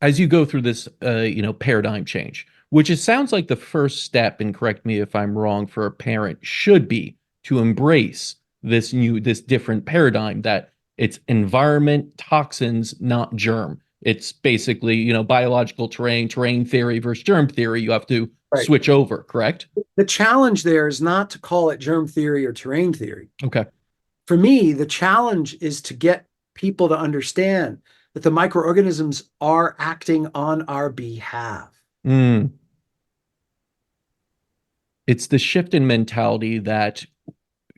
as you go through this, paradigm change, which it sounds like the first step, and correct me if I'm wrong, for a parent should be to embrace this different paradigm that it's environment, toxins, not germ. It's basically, biological terrain theory versus germ theory. You have to Right. switch over, correct? The challenge there is not to call it germ theory or terrain theory. Okay. For me, the challenge is to get people to understand that the microorganisms are acting on our behalf. Mm. It's the shift in mentality that,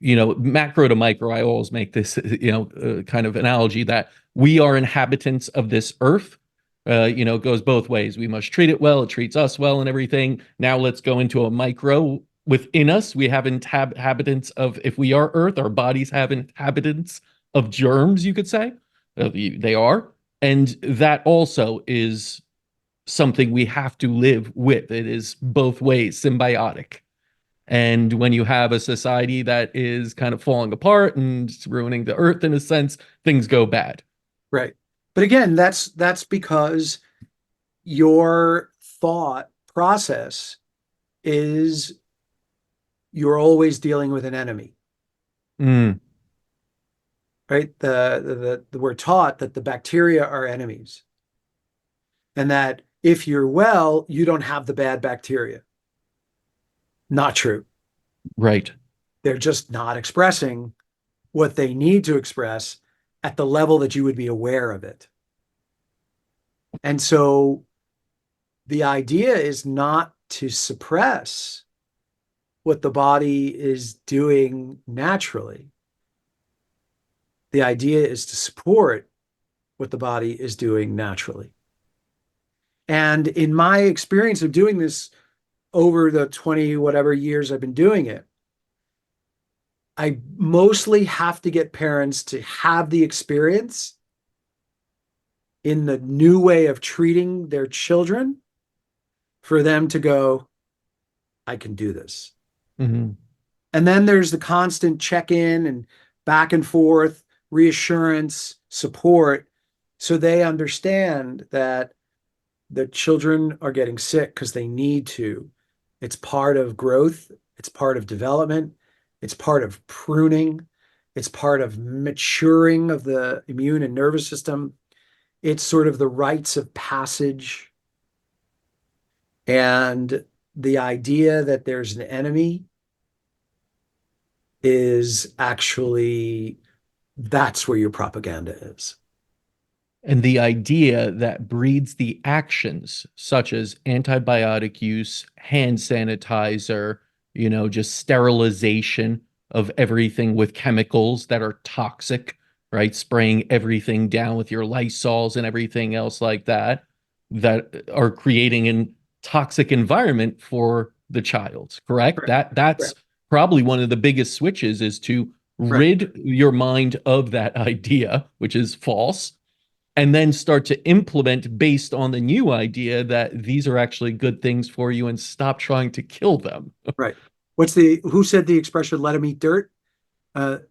macro to micro. I always make this, kind of analogy that we are inhabitants of this earth. It goes both ways. We must treat it well. It treats us well and everything. Now let's go into a micro within us. We have inhabitants of, if we are earth, our bodies have inhabitants of germs, you could say. They are. And that also is something we have to live with. It is both ways, symbiotic. And when you have a society that is kind of falling apart and ruining the earth in a sense, things go bad. Right. But again, that's because your thought process is you're always dealing with an enemy, Mm, right? We're taught that the bacteria are enemies and that if you're well, you don't have the bad bacteria. Not true. right. They're just not expressing what they need to express at the level that you would be aware of it. And so the idea is not to suppress what the body is doing naturally. The idea is to support what the body is doing naturally. And in my experience of doing this over the 20 whatever years I've been doing it, I mostly have to get parents to have the experience in the new way of treating their children for them to go, I can do this. Mhm. And then there's the constant check in and back and forth, reassurance, support, so they understand that the children are getting sick because they need to. It's part of growth, it's part of development, it's part of pruning, it's part of maturing of the immune and nervous system. It's sort of the rites of passage. And the idea that there's an enemy is actually, that's where your propaganda is. And the idea that breeds the actions such as antibiotic use, hand sanitizer, just sterilization of everything with chemicals that are toxic, right? Spraying everything down with your Lysols and everything else like that, that are creating a toxic environment for the child, correct? Correct. That's Correct. probably one of the biggest switches is to Right. rid your mind of that idea, which is false, and then start to implement based on the new idea that these are actually good things for you and stop trying to kill them. Right. Who said the expression, let them eat dirt?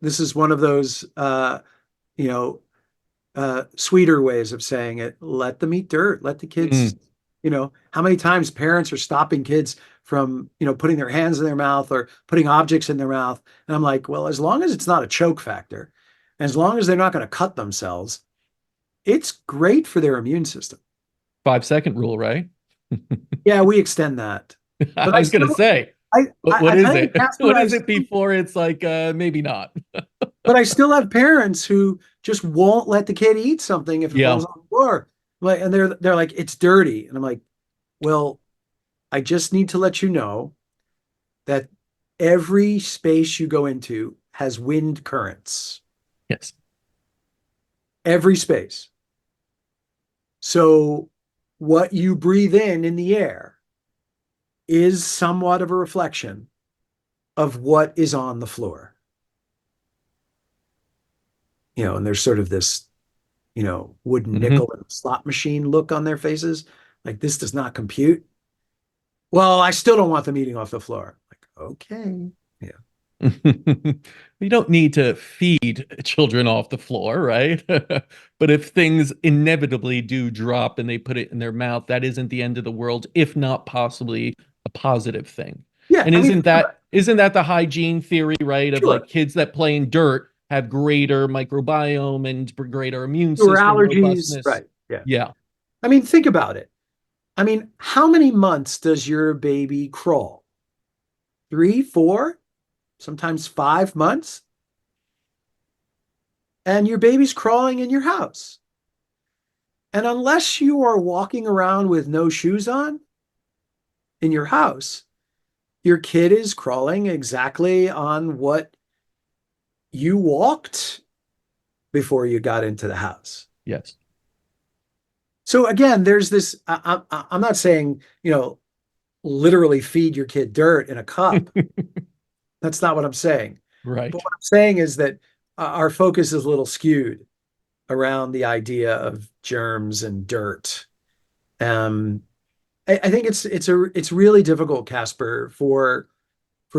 This is one of those, you know, sweeter ways of saying it. Let them eat dirt. Let the kids, Mm, how many times parents are stopping kids from, putting their hands in their mouth or putting objects in their mouth. And I'm like, well, as long as it's not a choke factor, as long as they're not going to cut themselves, it's great for their immune system. 5 second rule, right? Yeah, we extend that. But I was gonna say, what I is tell you, it? Casper, What is it before it's like maybe not? but I still have parents who just won't let the kid eat something if it Yeah. falls on the floor. Like, and they're like, it's dirty. And I'm like, well, I just need to let you know that every space you go into has wind currents. Yes. Every space. So what you breathe in the air is somewhat of a reflection of what is on the floor. And there's sort of this, wooden Hmm. nickel and slot machine look on their faces. Like, this does not compute. Well, I still don't want them eating off the floor. Like, okay. Yeah. We don't need to feed children off the floor, right? But if things inevitably do drop and they put it in their mouth, that isn't the end of the world, if not possibly a positive thing. Yeah, And I mean, isn't that the hygiene theory, right? Of sure. like kids that play in dirt have greater microbiome and greater immune Your system allergies, robustness. right? Yeah. Yeah. I mean, think about it. I mean, how many months does your baby crawl? 3, 4, sometimes 5 months? And your baby's crawling in your house. And unless you are walking around with no shoes on in your house, your kid is crawling exactly on what you walked before you got into the house. Yes. So again, there's this. I'm not saying, literally feed your kid dirt in a cup. That's not what I'm saying. But Right. what I'm saying is that our focus is a little skewed around the idea of germs and dirt. Um, I think it's really difficult, Casper, for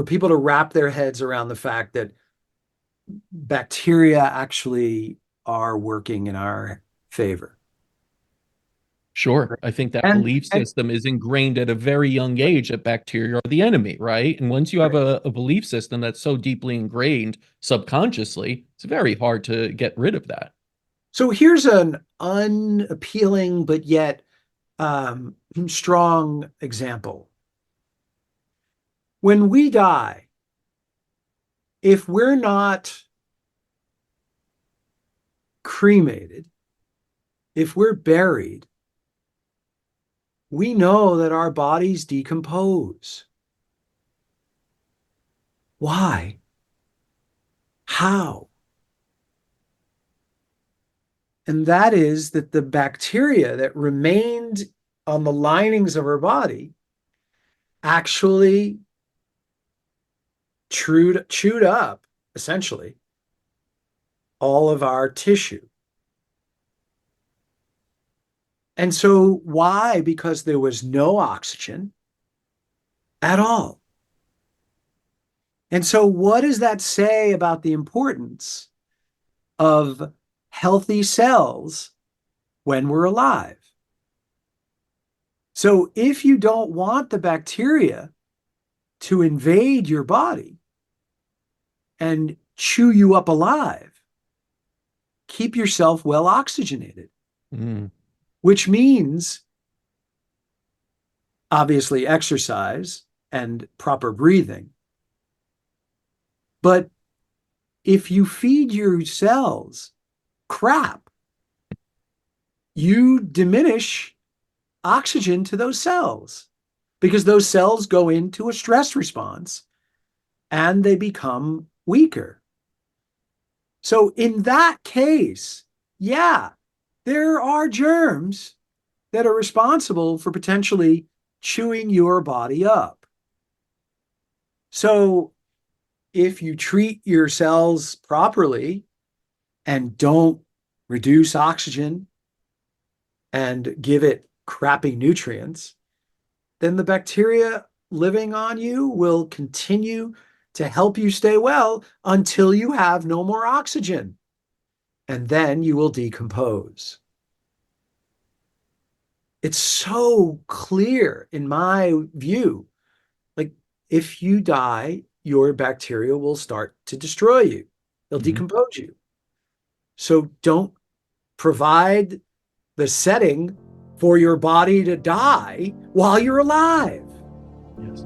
people to wrap their heads around the fact that bacteria actually are working in our favor. Sure. I think that And belief and system is ingrained at a very young age that bacteria are the enemy, right? And once you have a belief system that's so deeply ingrained subconsciously, it's very hard to get rid of that. so here's an unappealing but yet strong example. When we die, if we're not cremated, if we're buried, we know that our bodies decompose. Why? How? And that is that the bacteria that remained on the linings of our body actually chewed up, essentially, all of our tissue. And so, why? Because there was no oxygen at all. And so, what does that say about the importance of healthy cells when we're alive? So, if you don't want the bacteria to invade your body and chew you up alive, keep yourself well oxygenated, Mm, which means obviously exercise and proper breathing. But if you feed your cells crap, you diminish oxygen to those cells because those cells go into a stress response and they become weaker. So, in that case, yeah, there are germs that are responsible for potentially chewing your body up. So, if you treat your cells properly and don't reduce oxygen and give it crappy nutrients, then the bacteria living on you will continue to help you stay well until you have no more oxygen. And then you will decompose. It's so clear in my view. Like, if you die, your bacteria will start to destroy you, they'll mhm. decompose you. So don't provide the setting for your body to die while you're alive. Yes.